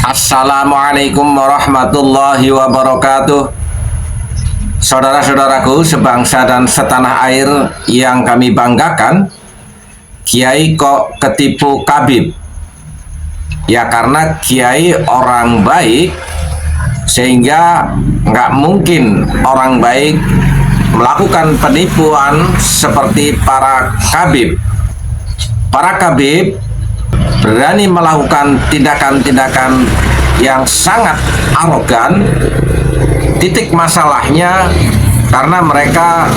Assalamualaikum warahmatullahi wabarakatuh. Saudara-saudaraku sebangsa dan setanah air yang kami banggakan, Kiai kok ketipu Khabib? Ya karena Kiai orang baik, sehingga nggak mungkin orang baik melakukan penipuan seperti para Khabib. Para Khabib berani melakukan tindakan-tindakan yang sangat arogan. Titik masalahnya karena mereka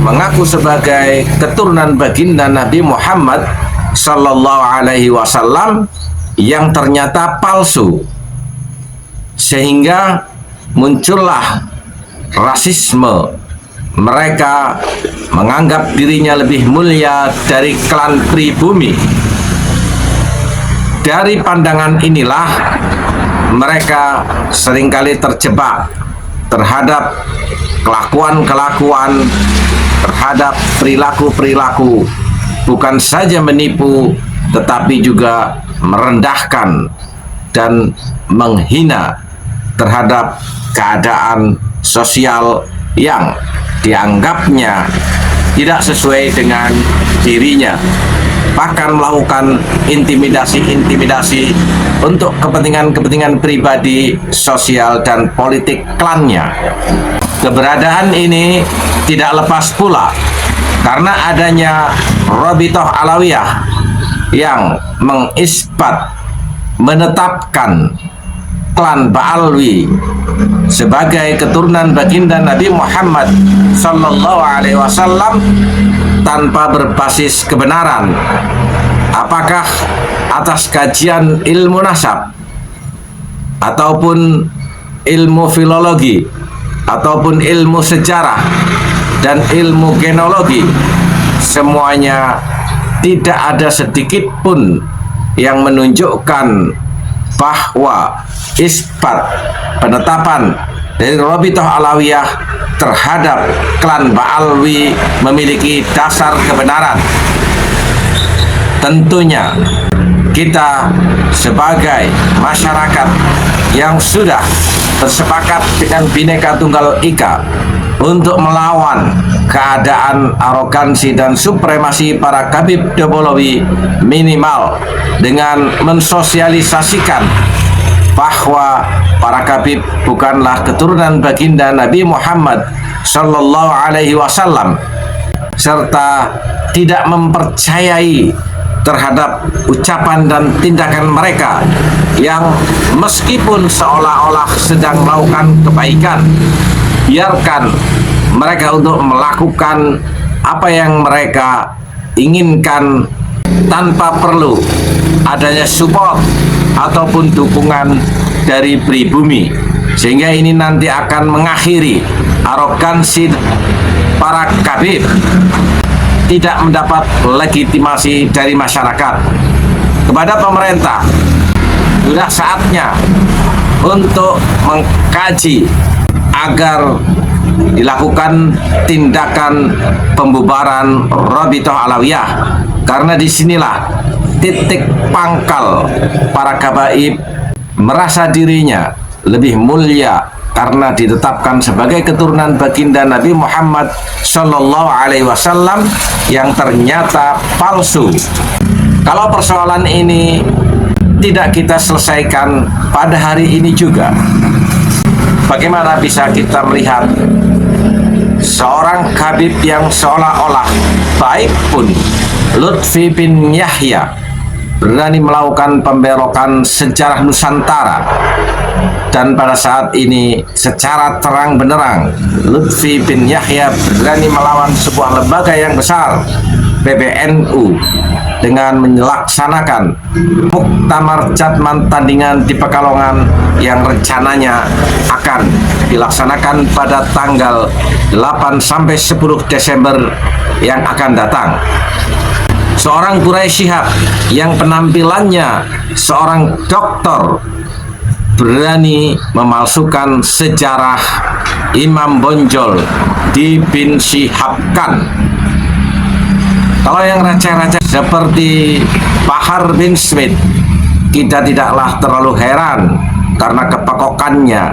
mengaku sebagai keturunan baginda Nabi Muhammad Sallallahu Alaihi Wasallam yang ternyata palsu, sehingga muncullah rasisme. Mereka menganggap dirinya lebih mulia dari klan pribumi. Dari pandangan inilah mereka seringkali terjebak terhadap kelakuan-kelakuan, terhadap perilaku-perilaku, bukan saja menipu tetapi juga merendahkan dan menghina terhadap keadaan sosial yang dianggapnya tidak sesuai dengan dirinya, bahkan melakukan intimidasi-intimidasi untuk kepentingan-kepentingan pribadi, sosial, dan politik klannya. Keberadaan ini tidak lepas pula karena adanya Rabithah Alawiyah yang menetapkan klan Ba'alwi sebagai keturunan baginda Nabi Muhammad Sallallahu Alaihi Wasallam tanpa berbasis kebenaran, apakah atas kajian ilmu nasab ataupun ilmu filologi ataupun ilmu sejarah dan ilmu genealogi, semuanya tidak ada sedikit pun yang menunjukkan bahwa isbat penetapan dari Rabithah Alawiyah terhadap klan Ba'alwi memiliki dasar kebenaran. Tentunya kita sebagai masyarakat yang sudah bersepakat dengan Bhinneka Tunggal Ika untuk melawan keadaan arogansi dan supremasi para Khabib Dobolowi, minimal dengan mensosialisasikan bahwa para Khabib bukanlah keturunan baginda Nabi Muhammad Sallallahu Alaihi Wasallam, serta tidak mempercayai terhadap ucapan dan tindakan mereka yang meskipun seolah-olah sedang melakukan kebaikan, biarkan mereka untuk melakukan apa yang mereka inginkan tanpa perlu adanya support ataupun dukungan dari pribumi, sehingga ini nanti akan mengakhiri arogansi para Khabib, tidak mendapat legitimasi dari masyarakat. Kepada pemerintah, sudah saatnya untuk mengkaji agar dilakukan tindakan pembubaran Rabithah Alawiyah, karena disinilah titik pangkal para Khabib merasa dirinya lebih mulia karena ditetapkan sebagai keturunan baginda Nabi Muhammad Sallallahu Alaihi Wasallam yang ternyata palsu. Kalau persoalan ini tidak kita selesaikan pada hari ini juga, bagaimana bisa kita melihat seorang Khabib yang seolah-olah baik pun, Lutfi bin Yahya, berani melakukan pemberokan sejarah Nusantara, dan pada saat ini secara terang benderang Lutfi bin Yahya berani melawan sebuah lembaga yang besar, PBNU, dengan melaksanakan muktamar jatman tandingan di Pekalongan yang rencananya akan dilaksanakan pada tanggal 8 sampai 10 Desember yang akan datang. Seorang Quraisy Shihab yang penampilannya seorang dokter berani memalsukan sejarah Imam Bonjol dibinsyihabkan. Kalau yang receh-receh seperti Bahar bin Smith kita tidaklah terlalu heran karena kepekokannya.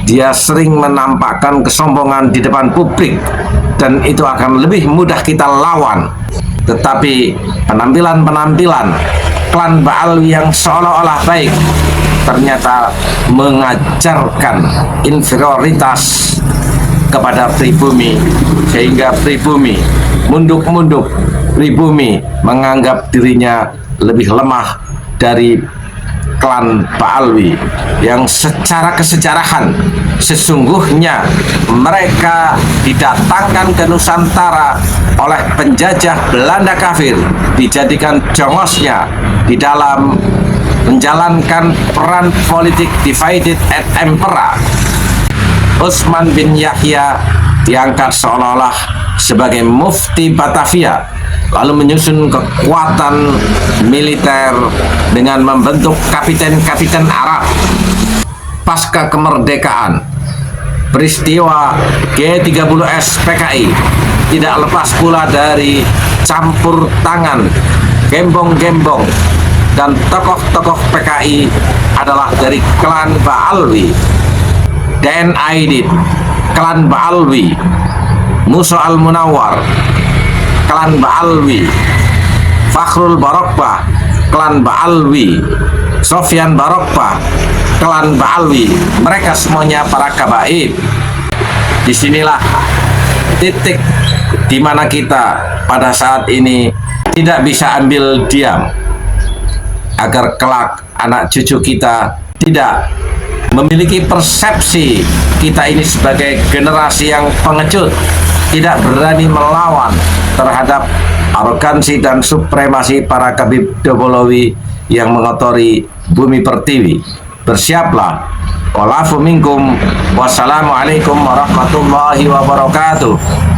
Dia sering menampakkan kesombongan di depan publik dan itu akan lebih mudah kita lawan. Tetapi penampilan-penampilan klan Ba'alwi yang seolah-olah baik ternyata mengajarkan inferioritas kepada pribumi, sehingga pribumi munduk-munduk, pribumi menganggap dirinya lebih lemah dari klan Ba'alwi yang secara kesejarahan sesungguhnya mereka didatangkan ke Nusantara oleh penjajah Belanda kafir, dijadikan jongosnya di dalam menjalankan peran politik divided et impera. Utsman bin Yahya diangkat seolah-olah sebagai mufti Batavia, lalu menyusun kekuatan militer dengan membentuk kapiten-kapiten Arab. Pasca kemerdekaan, peristiwa G30S PKI tidak lepas pula dari campur tangan gembong-gembong, dan tokoh-tokoh PKI adalah dari klan Ba'alwi. Den Aidit, klan Ba'alwi. Musa Al-Munawwar, klan Ba'alwi. Fakhrul Barokbah, klan Ba'alwi. Sofyan Barokbah, klan Ba'alwi. Mereka semuanya para kabaib. Disinilah titik di mana kita pada saat ini tidak bisa ambil diam, agar kelak anak cucu kita tidak memiliki persepsi kita ini sebagai generasi yang pengecut, tidak berani melawan terhadap arogansi dan supremasi para Habib Dobolowi yang mengotori bumi pertiwi. Bersiaplah. Walafu minkum. Wassalamualaikum warahmatullahi wabarakatuh.